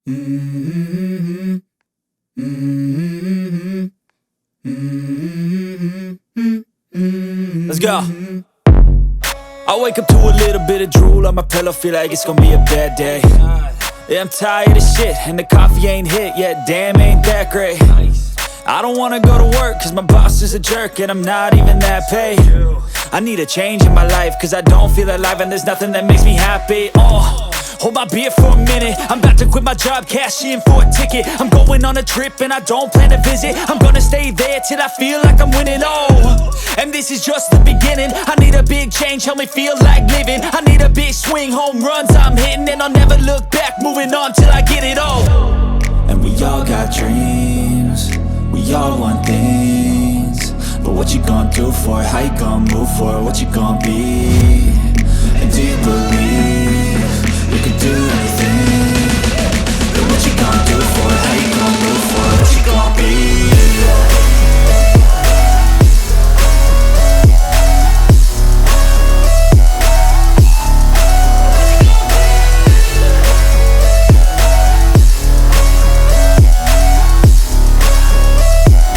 Mm-hmm. Mm-hmm. Mm-hmm. Let's go. I wake up to a little bit of drool on my pillow, feel like it's gonna be a bad day. Yeah, I'm tired of shit, and the coffee ain't hit yet, damn, ain't that great. I don't wanna go to work, cause my boss is a jerk, and I'm not even that paid. I need a change in my life, cause I don't feel alive, and there's nothing that makes me happy. Hold my beer for a minute, I'm about to quit my job, cash in for a ticket. I'm going on a trip and I don't plan to visit. I'm gonna stay there till I feel like I'm winning, and this is just the beginning. I need a big change, help me feel like living. I need a big swing, home runs I'm hitting, and I'll never look back, moving on till I get it all. And we all got dreams, we all want things, but what you gonna do for it? How you gonna move for it? What you gonna be? And do you believe you can do anything? But what you gonna do for it? How you gonna move for it? What you gonna be?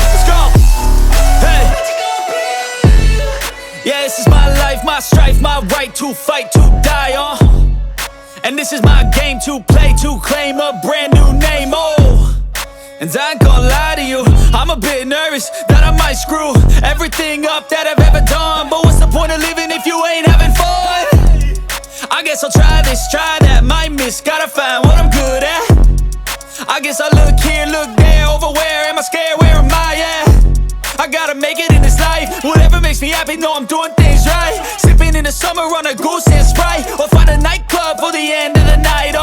Let's go! Hey! Yeah, this is my life, my strife, my right to fight, to die on. And this is my game to play, to claim a brand new name, and I ain't gonna lie to you, I'm a bit nervous that I might screw everything up that I've ever done. But what's the point of living if you ain't having fun? I guess I'll try this, try that, might miss, gotta find what I'm good at. I guess I look here, look there, over where am I scared, where am I at? I gotta make it in this life, whatever makes me happy, know I'm doing things right. Sipping in the summer on a goose and Sprite, or find a nightclub for the end of the night,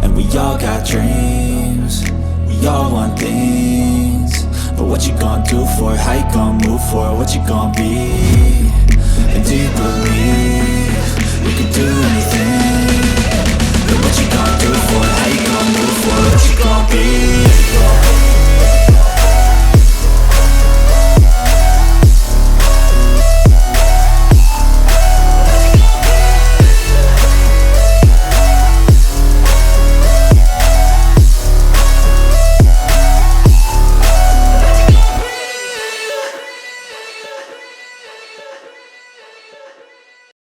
And we all got dreams, we all want things, but what you gonna do for it? How you gonna move for it? What you gonna be? And do